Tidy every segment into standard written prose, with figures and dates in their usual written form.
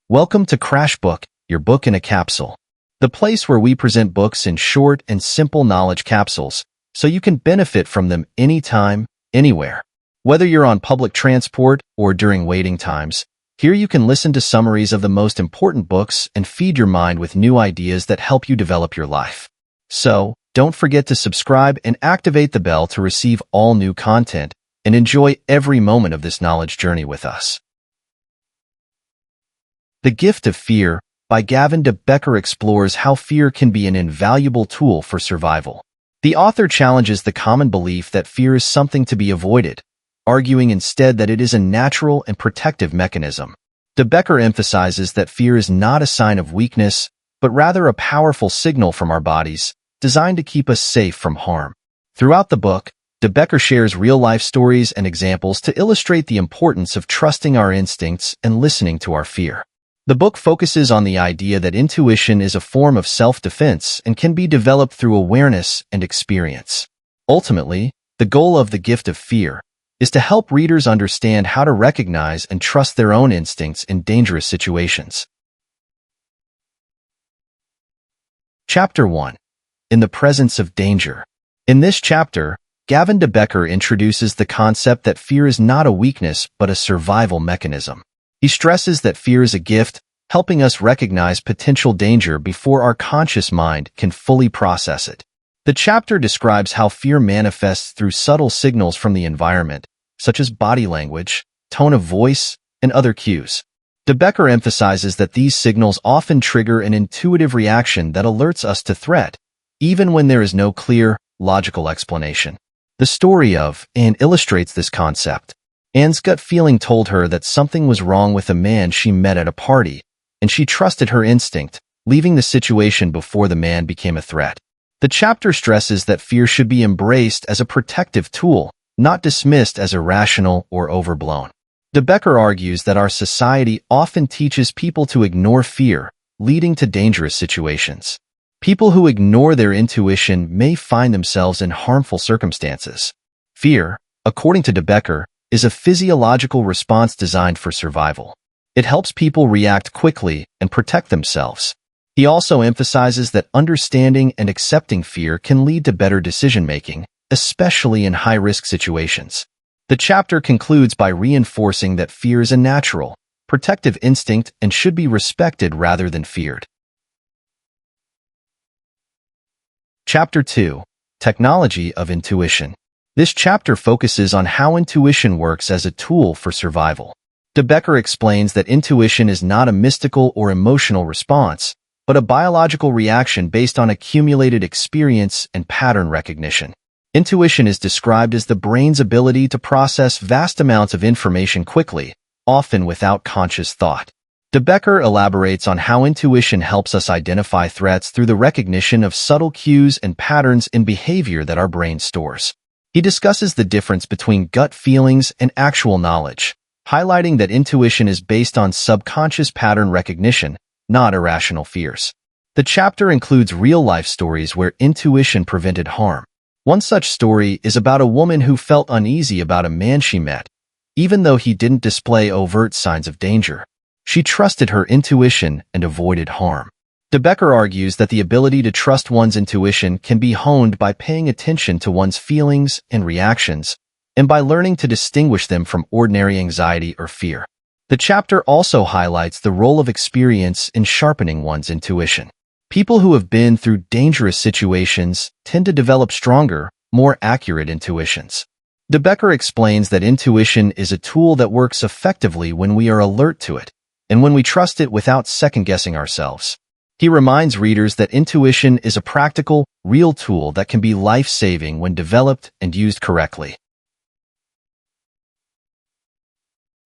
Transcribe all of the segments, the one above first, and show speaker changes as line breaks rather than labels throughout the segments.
Welcome to Crash Book, your book in a capsule. The place where we present books in short and simple knowledge capsules, so you can benefit from them anytime, anywhere. Whether you're on public transport or during waiting times, here you can listen to summaries of the most important books and feed your mind with new ideas that help you develop your life. So, don't forget to subscribe and activate the bell to receive all new content and enjoy every moment of this knowledge journey with us. The Gift of Fear by Gavin de Becker explores how fear can be an invaluable tool for survival. The author challenges the common belief that fear is something to be avoided, arguing instead that it is a natural and protective mechanism. De Becker emphasizes that fear is not a sign of weakness, but rather a powerful signal from our bodies, designed to keep us safe from harm. Throughout the book, de Becker shares real-life stories and examples to illustrate the importance of trusting our instincts and listening to our fear. The book focuses on the idea that intuition is a form of self-defense and can be developed through awareness and experience. Ultimately, the goal of The Gift of Fear is to help readers understand how to recognize and trust their own instincts in dangerous situations. Chapter 1. In the Presence of Danger. In this chapter, Gavin de Becker introduces the concept that fear is not a weakness but a survival mechanism. He stresses that fear is a gift, helping us recognize potential danger before our conscious mind can fully process it. The chapter describes how fear manifests through subtle signals from the environment, such as body language, tone of voice, and other cues. De Becker emphasizes that these signals often trigger an intuitive reaction that alerts us to threat, even when there is no clear, logical explanation. The story of Anne illustrates this concept. Anne's gut feeling told her that something was wrong with a man she met at a party, and she trusted her instinct, leaving the situation before the man became a threat. The chapter stresses that fear should be embraced as a protective tool, not dismissed as irrational or overblown. De Becker argues that our society often teaches people to ignore fear, leading to dangerous situations. People who ignore their intuition may find themselves in harmful circumstances. Fear, according to De Becker, is a physiological response designed for survival. It helps people react quickly and protect themselves. He also emphasizes that understanding and accepting fear can lead to better decision-making, especially in high-risk situations. The chapter concludes by reinforcing that fear is a natural, protective instinct and should be respected rather than feared. Chapter 2. Technology of Intuition. This chapter focuses on how intuition works as a tool for survival. De Becker explains that intuition is not a mystical or emotional response, but a biological reaction based on accumulated experience and pattern recognition. Intuition is described as the brain's ability to process vast amounts of information quickly, often without conscious thought. De Becker elaborates on how intuition helps us identify threats through the recognition of subtle cues and patterns in behavior that our brain stores. He discusses the difference between gut feelings and actual knowledge, highlighting that intuition is based on subconscious pattern recognition, not irrational fears. The chapter includes real-life stories where intuition prevented harm. One such story is about a woman who felt uneasy about a man she met, even though he didn't display overt signs of danger. She trusted her intuition and avoided harm. De Becker argues that the ability to trust one's intuition can be honed by paying attention to one's feelings and reactions, and by learning to distinguish them from ordinary anxiety or fear. The chapter also highlights the role of experience in sharpening one's intuition. People who have been through dangerous situations tend to develop stronger, more accurate intuitions. De Becker explains that intuition is a tool that works effectively when we are alert to it, and when we trust it without second-guessing ourselves. He reminds readers that intuition is a practical, real tool that can be life-saving when developed and used correctly.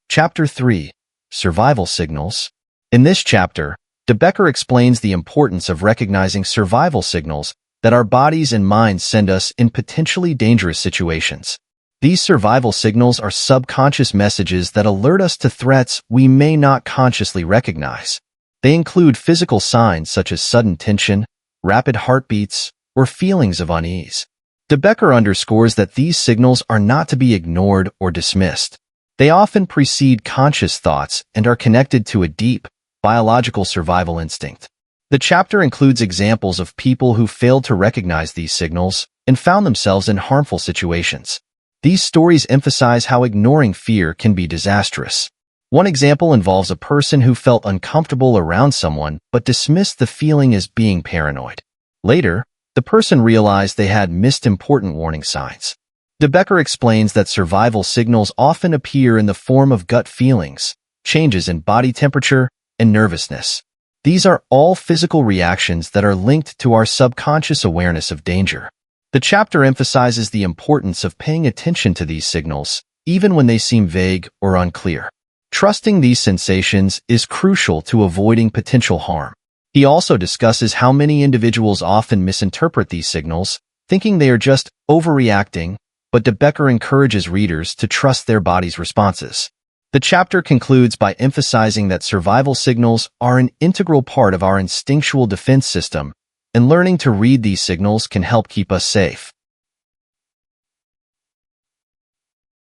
Chapter 3. Survival Signals. In this chapter, De Becker explains the importance of recognizing survival signals that our bodies and minds send us in potentially dangerous situations. These survival signals are subconscious messages that alert us to threats we may not consciously recognize. They include physical signs such as sudden tension, rapid heartbeats, or feelings of unease. De Becker underscores that these signals are not to be ignored or dismissed. They often precede conscious thoughts and are connected to a deep, biological survival instinct. The chapter includes examples of people who failed to recognize these signals and found themselves in harmful situations. These stories emphasize how ignoring fear can be disastrous. One example involves a person who felt uncomfortable around someone but dismissed the feeling as being paranoid. Later, the person realized they had missed important warning signs. De Becker explains that survival signals often appear in the form of gut feelings, changes in body temperature, and nervousness. These are all physical reactions that are linked to our subconscious awareness of danger. The chapter emphasizes the importance of paying attention to these signals, even when they seem vague or unclear. Trusting these sensations is crucial to avoiding potential harm. He also discusses how many individuals often misinterpret these signals, thinking they are just overreacting, but De Becker encourages readers to trust their body's responses. The chapter concludes by emphasizing that survival signals are an integral part of our instinctual defense system, and learning to read these signals can help keep us safe.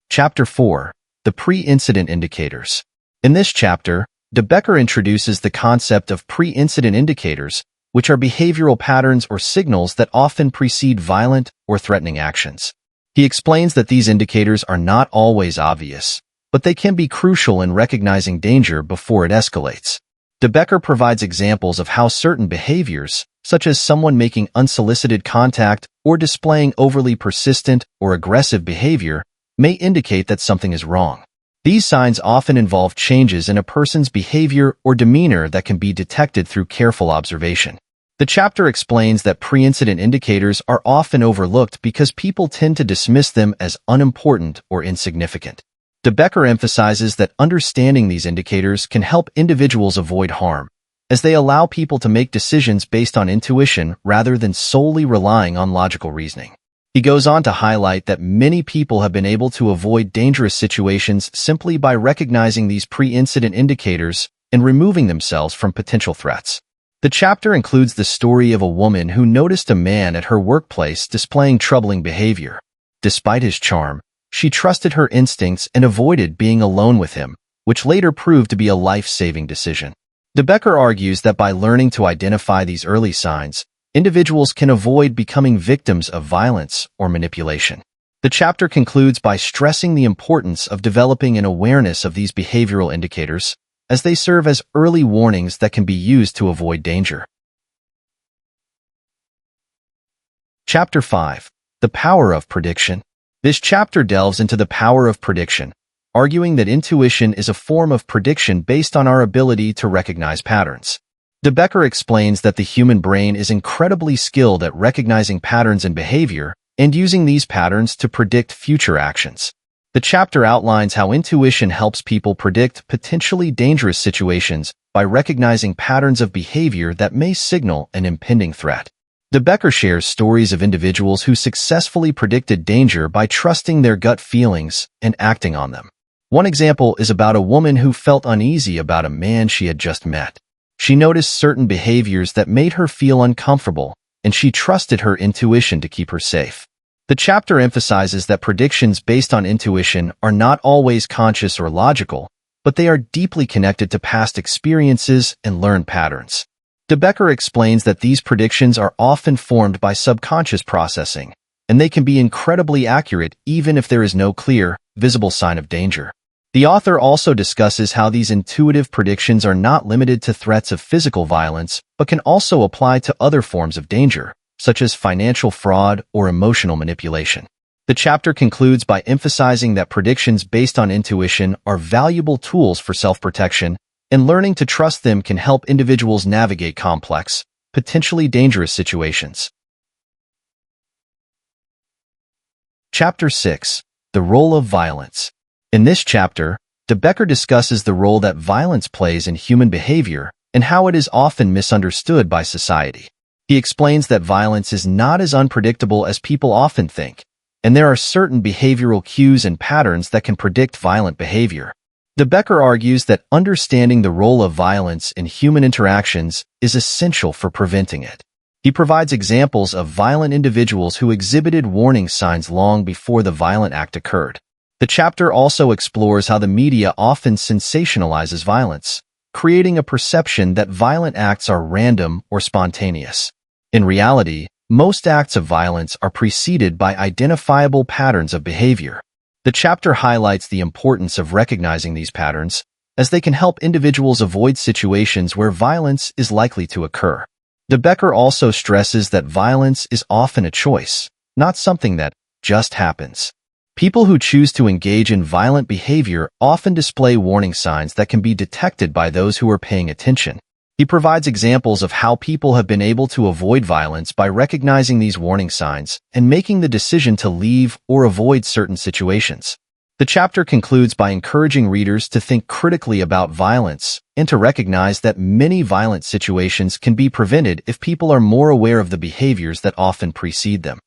Chapter 4. The Pre-Incident Indicators. In this chapter, De Becker introduces the concept of pre-incident indicators, which are behavioral patterns or signals that often precede violent or threatening actions. He explains that these indicators are not always obvious, but they can be crucial in recognizing danger before it escalates. De Becker provides examples of how certain behaviors, such as someone making unsolicited contact or displaying overly persistent or aggressive behavior, may indicate that something is wrong. These signs often involve changes in a person's behavior or demeanor that can be detected through careful observation. The chapter explains that pre-incident indicators are often overlooked because people tend to dismiss them as unimportant or insignificant. De Becker emphasizes that understanding these indicators can help individuals avoid harm, as they allow people to make decisions based on intuition rather than solely relying on logical reasoning. He goes on to highlight that many people have been able to avoid dangerous situations simply by recognizing these pre-incident indicators and removing themselves from potential threats. The chapter includes the story of a woman who noticed a man at her workplace displaying troubling behavior. Despite his charm, she trusted her instincts and avoided being alone with him, which later proved to be a life-saving decision. De Becker argues that by learning to identify these early signs, individuals can avoid becoming victims of violence or manipulation. The chapter concludes by stressing the importance of developing an awareness of these behavioral indicators, as they serve as early warnings that can be used to avoid danger. Chapter 5. The Power of Prediction. This chapter delves into the power of prediction, arguing that intuition is a form of prediction based on our ability to recognize patterns. De Becker explains that the human brain is incredibly skilled at recognizing patterns in behavior and using these patterns to predict future actions. The chapter outlines how intuition helps people predict potentially dangerous situations by recognizing patterns of behavior that may signal an impending threat. De Becker shares stories of individuals who successfully predicted danger by trusting their gut feelings and acting on them. One example is about a woman who felt uneasy about a man she had just met. She noticed certain behaviors that made her feel uncomfortable, and she trusted her intuition to keep her safe. The chapter emphasizes that predictions based on intuition are not always conscious or logical, but they are deeply connected to past experiences and learned patterns. De Becker explains that these predictions are often formed by subconscious processing, and they can be incredibly accurate even if there is no clear, visible sign of danger. The author also discusses how these intuitive predictions are not limited to threats of physical violence, but can also apply to other forms of danger, such as financial fraud or emotional manipulation. The chapter concludes by emphasizing that predictions based on intuition are valuable tools for self-protection, and learning to trust them can help individuals navigate complex, potentially dangerous situations. Chapter 6. The Role of Violence. In this chapter, De Becker discusses the role that violence plays in human behavior and how it is often misunderstood by society. He explains that violence is not as unpredictable as people often think, and there are certain behavioral cues and patterns that can predict violent behavior. De Becker argues that understanding the role of violence in human interactions is essential for preventing it. He provides examples of violent individuals who exhibited warning signs long before the violent act occurred. The chapter also explores how the media often sensationalizes violence, creating a perception that violent acts are random or spontaneous. In reality, most acts of violence are preceded by identifiable patterns of behavior. The chapter highlights the importance of recognizing these patterns, as they can help individuals avoid situations where violence is likely to occur. De Becker also stresses that violence is often a choice, not something that just happens. People who choose to engage in violent behavior often display warning signs that can be detected by those who are paying attention. He provides examples of how people have been able to avoid violence by recognizing these warning signs and making the decision to leave or avoid certain situations. The chapter concludes by encouraging readers to think critically about violence and to recognize that many violent situations can be prevented if people are more aware of the behaviors that often precede them.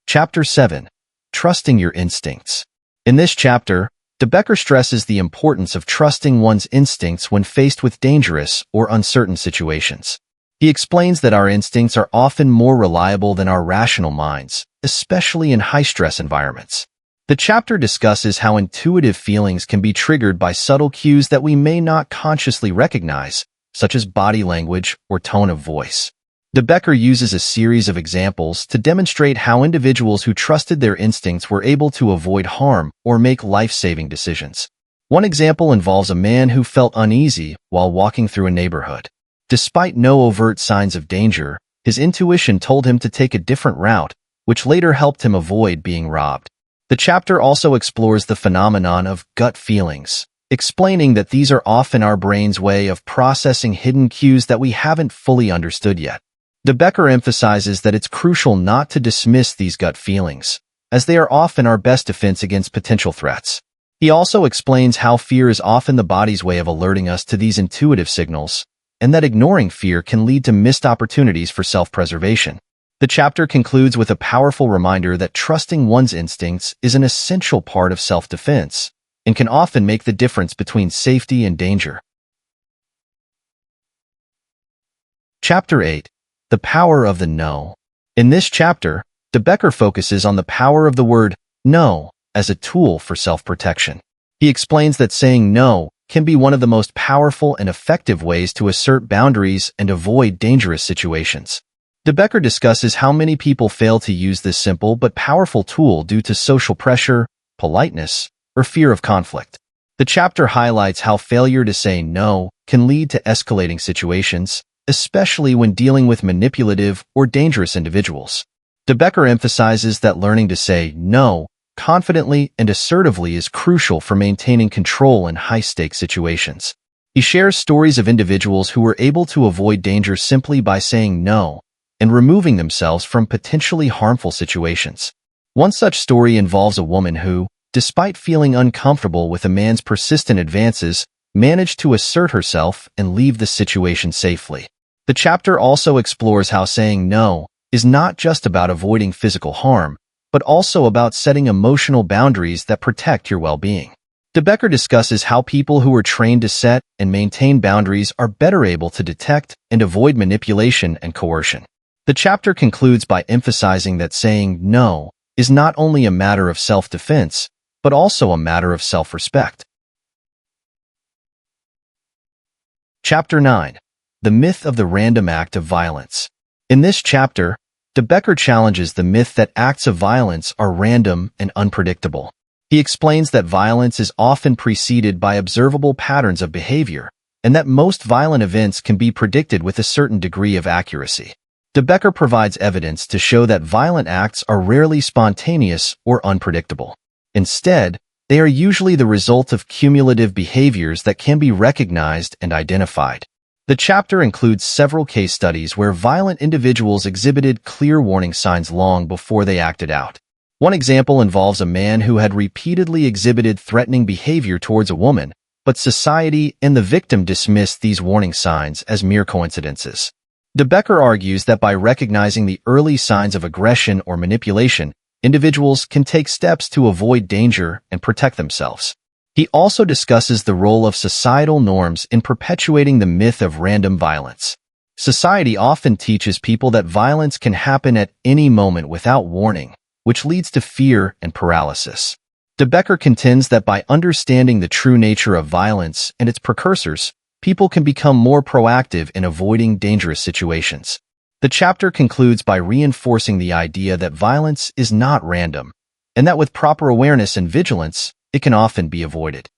Chapter 7. Trusting Your Instincts. In this chapter, De Becker stresses the importance of trusting one's instincts when faced with dangerous or uncertain situations. He explains that our instincts are often more reliable than our rational minds, especially in high-stress environments. The chapter discusses how intuitive feelings can be triggered by subtle cues that we may not consciously recognize, such as body language or tone of voice. De Becker uses a series of examples to demonstrate how individuals who trusted their instincts were able to avoid harm or make life-saving decisions. One example involves a man who felt uneasy while walking through a neighborhood. Despite no overt signs of danger, his intuition told him to take a different route, which later helped him avoid being robbed. The chapter also explores the phenomenon of gut feelings, explaining that these are often our brain's way of processing hidden cues that we haven't fully understood yet. De Becker emphasizes that it's crucial not to dismiss these gut feelings, as they are often our best defense against potential threats. He also explains how fear is often the body's way of alerting us to these intuitive signals, and that ignoring fear can lead to missed opportunities for self-preservation. The chapter concludes with a powerful reminder that trusting one's instincts is an essential part of self-defense and can often make the difference between safety and danger. Chapter 8. The Power of the No. In this chapter, De Becker focuses on the power of the word no as a tool for self-protection. He explains that saying no can be one of the most powerful and effective ways to assert boundaries and avoid dangerous situations. De Becker discusses how many people fail to use this simple but powerful tool due to social pressure, politeness, or fear of conflict. The chapter highlights how failure to say no can lead to escalating situations, especially when dealing with manipulative or dangerous individuals. De Becker emphasizes that learning to say no confidently and assertively is crucial for maintaining control in high-stakes situations. He shares stories of individuals who were able to avoid danger simply by saying no and removing themselves from potentially harmful situations. One such story involves a woman who, despite feeling uncomfortable with a man's persistent advances, managed to assert herself and leave the situation safely. The chapter also explores how saying no is not just about avoiding physical harm, but also about setting emotional boundaries that protect your well-being. De Becker discusses how people who are trained to set and maintain boundaries are better able to detect and avoid manipulation and coercion. The chapter concludes by emphasizing that saying no is not only a matter of self-defense, but also a matter of self-respect. Chapter 9. The Myth of the Random Act of Violence. In this chapter, De Becker challenges the myth that acts of violence are random and unpredictable. He explains that violence is often preceded by observable patterns of behavior, and that most violent events can be predicted with a certain degree of accuracy. De Becker provides evidence to show that violent acts are rarely spontaneous or unpredictable. Instead, they are usually the result of cumulative behaviors that can be recognized and identified. The chapter includes several case studies where violent individuals exhibited clear warning signs long before they acted out. One example involves a man who had repeatedly exhibited threatening behavior towards a woman, but society and the victim dismissed these warning signs as mere coincidences. De Becker argues that by recognizing the early signs of aggression or manipulation, individuals can take steps to avoid danger and protect themselves. He also discusses the role of societal norms in perpetuating the myth of random violence. Society often teaches people that violence can happen at any moment without warning, which leads to fear and paralysis. De Becker contends that by understanding the true nature of violence and its precursors, people can become more proactive in avoiding dangerous situations. The chapter concludes by reinforcing the idea that violence is not random, and that with proper awareness and vigilance, it can often be avoided.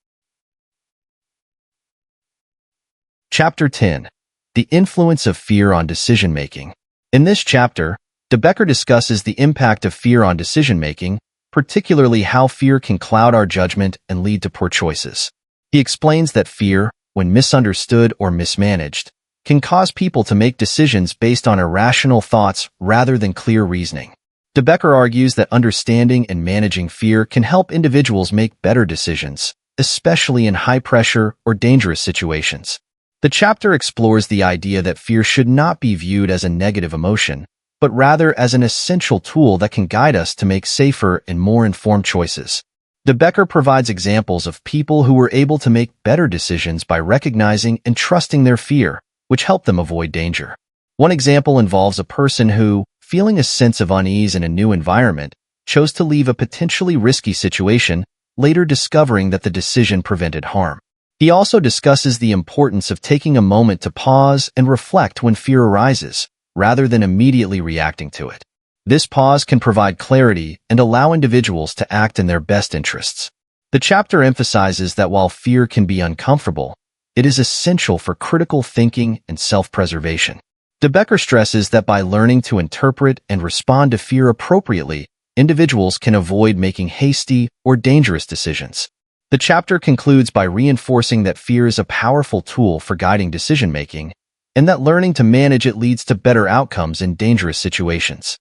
Chapter 10. The Influence of Fear on Decision-Making. In this chapter, De Becker discusses the impact of fear on decision-making, particularly how fear can cloud our judgment and lead to poor choices. He explains that fear, when misunderstood or mismanaged, can cause people to make decisions based on irrational thoughts rather than clear reasoning. De Becker argues that understanding and managing fear can help individuals make better decisions, especially in high-pressure or dangerous situations. The chapter explores the idea that fear should not be viewed as a negative emotion, but rather as an essential tool that can guide us to make safer and more informed choices. De Becker provides examples of people who were able to make better decisions by recognizing and trusting their fear, which helped them avoid danger. One example involves a person who, feeling a sense of unease in a new environment, chose to leave a potentially risky situation, later discovering that the decision prevented harm. He also discusses the importance of taking a moment to pause and reflect when fear arises, rather than immediately reacting to it. This pause can provide clarity and allow individuals to act in their best interests. The chapter emphasizes that while fear can be uncomfortable, it is essential for critical thinking and self-preservation. De Becker stresses that by learning to interpret and respond to fear appropriately, individuals can avoid making hasty or dangerous decisions. The chapter concludes by reinforcing that fear is a powerful tool for guiding decision-making, and that learning to manage it leads to better outcomes in dangerous situations.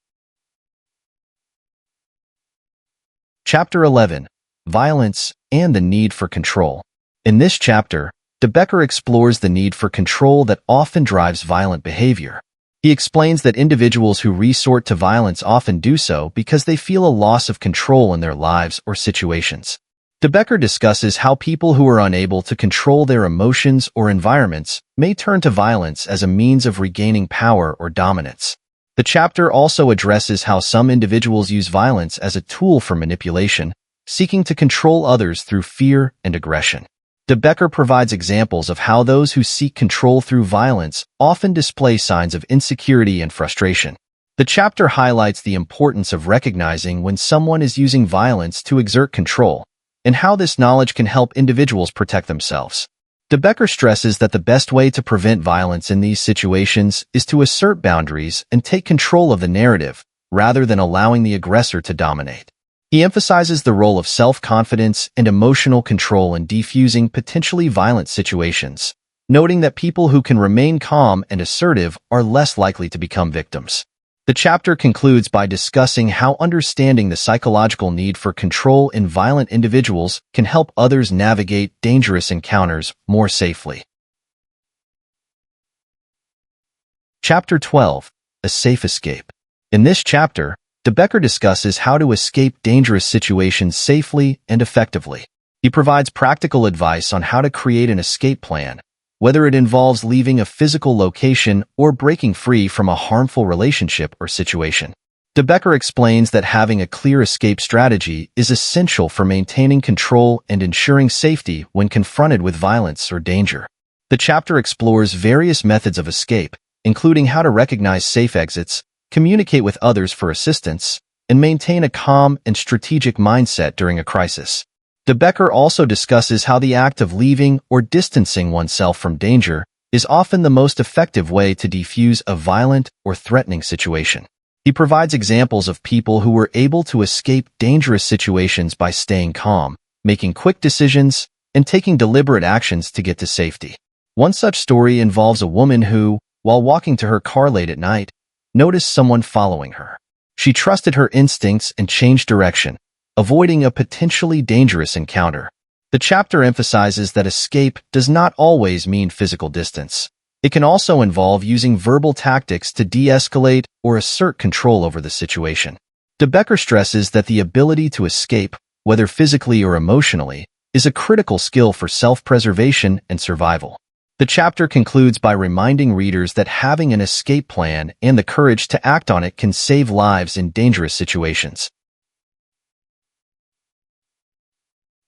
Chapter 11. Violence and the Need for Control. In this chapter, De Becker explores the need for control that often drives violent behavior. He explains that individuals who resort to violence often do so because they feel a loss of control in their lives or situations. De Becker discusses how people who are unable to control their emotions or environments may turn to violence as a means of regaining power or dominance. The chapter also addresses how some individuals use violence as a tool for manipulation, seeking to control others through fear and aggression. De Becker provides examples of how those who seek control through violence often display signs of insecurity and frustration. The chapter highlights the importance of recognizing when someone is using violence to exert control, and how this knowledge can help individuals protect themselves. De Becker stresses that the best way to prevent violence in these situations is to assert boundaries and take control of the narrative, rather than allowing the aggressor to dominate. He emphasizes the role of self-confidence and emotional control in defusing potentially violent situations, noting that people who can remain calm and assertive are less likely to become victims. The chapter concludes by discussing how understanding the psychological need for control in violent individuals can help others navigate dangerous encounters more safely. Chapter 12. A Safe Escape. In this chapter, De Becker discusses how to escape dangerous situations safely and effectively. He provides practical advice on how to create an escape plan, whether it involves leaving a physical location or breaking free from a harmful relationship or situation. De Becker explains that having a clear escape strategy is essential for maintaining control and ensuring safety when confronted with violence or danger. The chapter explores various methods of escape, including how to recognize safe exits, communicate with others for assistance, and maintain a calm and strategic mindset during a crisis. De Becker also discusses how the act of leaving or distancing oneself from danger is often the most effective way to defuse a violent or threatening situation. He provides examples of people who were able to escape dangerous situations by staying calm, making quick decisions, and taking deliberate actions to get to safety. One such story involves a woman who, while walking to her car late at night, noticed someone following her. She trusted her instincts and changed direction, avoiding a potentially dangerous encounter. The chapter emphasizes that escape does not always mean physical distance. It can also involve using verbal tactics to de-escalate or assert control over the situation. De Becker stresses that the ability to escape, whether physically or emotionally, is a critical skill for self-preservation and survival. The chapter concludes by reminding readers that having an escape plan and the courage to act on it can save lives in dangerous situations.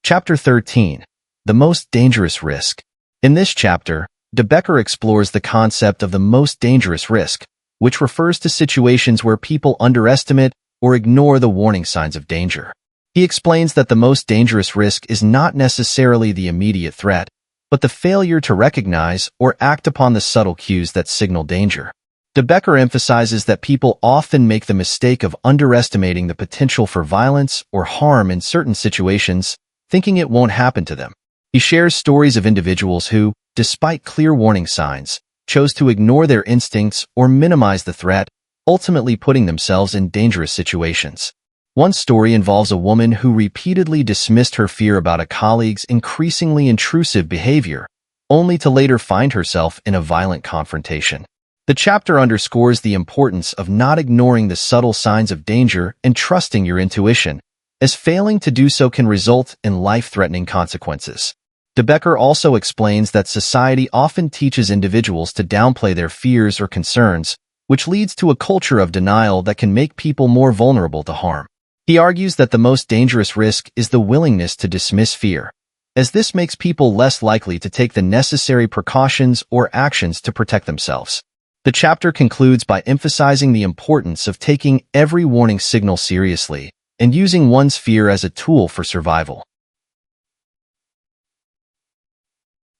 Chapter 13. The Most Dangerous Risk. In this chapter, de Becker explores the concept of the most dangerous risk, which refers to situations where people underestimate or ignore the warning signs of danger. He explains that the most dangerous risk is not necessarily the immediate threat, but the failure to recognize or act upon the subtle cues that signal danger. De Becker emphasizes that people often make the mistake of underestimating the potential for violence or harm in certain situations, thinking it won't happen to them. He shares stories of individuals who, despite clear warning signs, chose to ignore their instincts or minimize the threat, ultimately putting themselves in dangerous situations. One story involves a woman who repeatedly dismissed her fear about a colleague's increasingly intrusive behavior, only to later find herself in a violent confrontation. The chapter underscores the importance of not ignoring the subtle signs of danger and trusting your intuition, as failing to do so can result in life-threatening consequences. De Becker also explains that society often teaches individuals to downplay their fears or concerns, which leads to a culture of denial that can make people more vulnerable to harm. He argues that the most dangerous risk is the willingness to dismiss fear, as this makes people less likely to take the necessary precautions or actions to protect themselves. The chapter concludes by emphasizing the importance of taking every warning signal seriously and using one's fear as a tool for survival.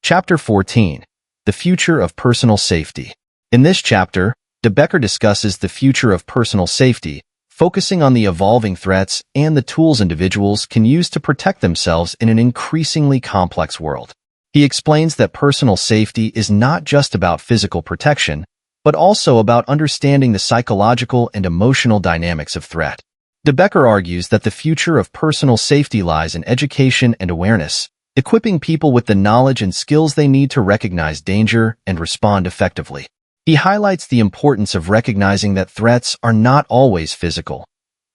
Chapter 14. The Future of Personal Safety. In this chapter, de Becker discusses the future of personal safety, focusing on the evolving threats and the tools individuals can use to protect themselves in an increasingly complex world. He explains that personal safety is not just about physical protection, but also about understanding the psychological and emotional dynamics of threat. De Becker argues that the future of personal safety lies in education and awareness, equipping people with the knowledge and skills they need to recognize danger and respond effectively. He highlights the importance of recognizing that threats are not always physical.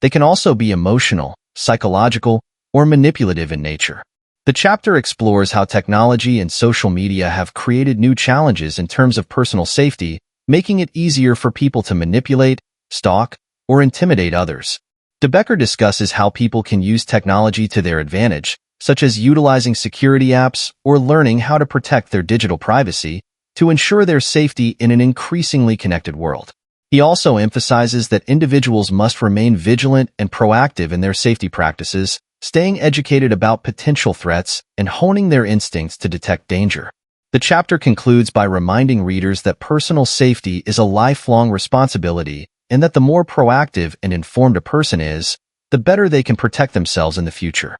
They can also be emotional, psychological, or manipulative in nature. The chapter explores how technology and social media have created new challenges in terms of personal safety, making it easier for people to manipulate, stalk, or intimidate others. De Becker discusses how people can use technology to their advantage, such as utilizing security apps or learning how to protect their digital privacy to ensure their safety in an increasingly connected world. He also emphasizes that individuals must remain vigilant and proactive in their safety practices, staying educated about potential threats and honing their instincts to detect danger. The chapter concludes by reminding readers that personal safety is a lifelong responsibility and that the more proactive and informed a person is, the better they can protect themselves in the future.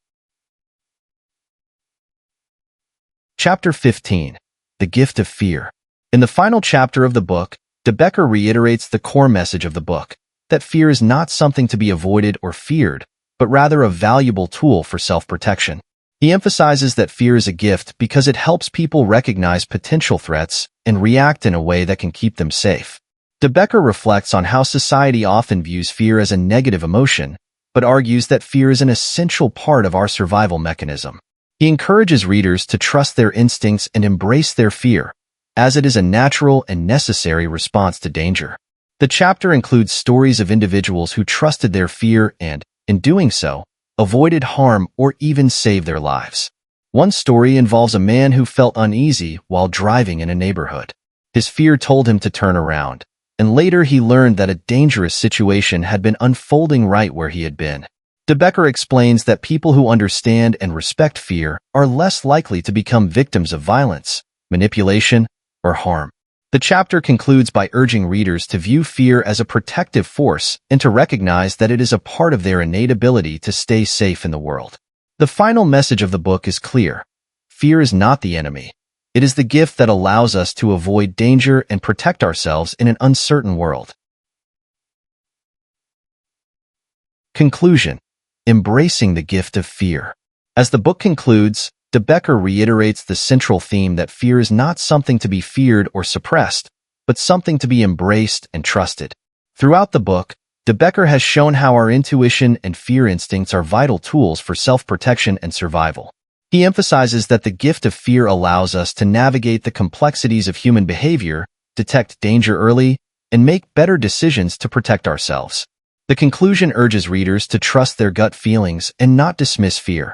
Chapter 15. The Gift of Fear. In the final chapter of the book, de Becker reiterates the core message of the book, that fear is not something to be avoided or feared, but rather a valuable tool for self-protection. He emphasizes that fear is a gift because it helps people recognize potential threats and react in a way that can keep them safe. De Becker reflects on how society often views fear as a negative emotion, but argues that fear is an essential part of our survival mechanism. He encourages readers to trust their instincts and embrace their fear, as it is a natural and necessary response to danger. The chapter includes stories of individuals who trusted their fear and, in doing so, avoided harm or even saved their lives. One story involves a man who felt uneasy while driving in a neighborhood. His fear told him to turn around, and later he learned that a dangerous situation had been unfolding right where he had been. De Becker explains that people who understand and respect fear are less likely to become victims of violence, manipulation, or harm. The chapter concludes by urging readers to view fear as a protective force and to recognize that it is a part of their innate ability to stay safe in the world. The final message of the book is clear. Fear is not the enemy. It is the gift that allows us to avoid danger and protect ourselves in an uncertain world. Conclusion. Embracing the gift of fear. As the book concludes, de Becker reiterates the central theme that fear is not something to be feared or suppressed, but something to be embraced and trusted. Throughout the book, de Becker has shown how our intuition and fear instincts are vital tools for self-protection and survival. He emphasizes that the gift of fear allows us to navigate the complexities of human behavior, detect danger early, and make better decisions to protect ourselves. The conclusion urges readers to trust their gut feelings and not dismiss fear,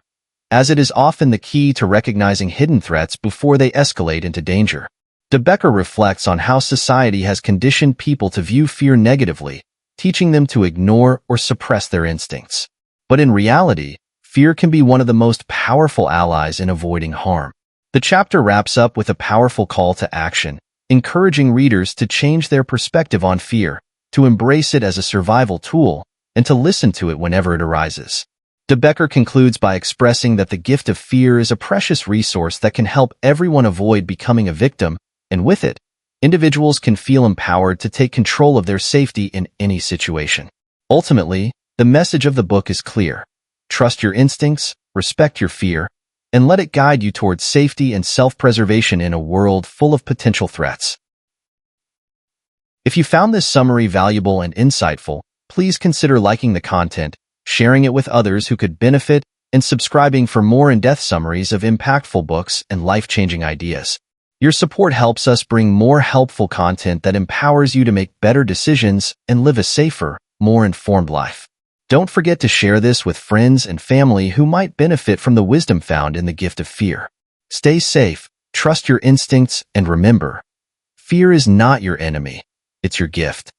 as it is often the key to recognizing hidden threats before they escalate into danger. De Becker reflects on how society has conditioned people to view fear negatively, teaching them to ignore or suppress their instincts. But in reality, fear can be one of the most powerful allies in avoiding harm. The chapter wraps up with a powerful call to action, encouraging readers to change their perspective on fear, to embrace it as a survival tool, and to listen to it whenever it arises. De Becker concludes by expressing that the gift of fear is a precious resource that can help everyone avoid becoming a victim, and with it, individuals can feel empowered to take control of their safety in any situation. Ultimately, the message of the book is clear. Trust your instincts, respect your fear, and let it guide you towards safety and self-preservation in a world full of potential threats. If you found this summary valuable and insightful, please consider liking the content, sharing it with others who could benefit, and subscribing for more in-depth summaries of impactful books and life-changing ideas. Your support helps us bring more helpful content that empowers you to make better decisions and live a safer, more informed life. Don't forget to share this with friends and family who might benefit from the wisdom found in the gift of fear. Stay safe, trust your instincts, and remember, fear is not your enemy, it's your gift.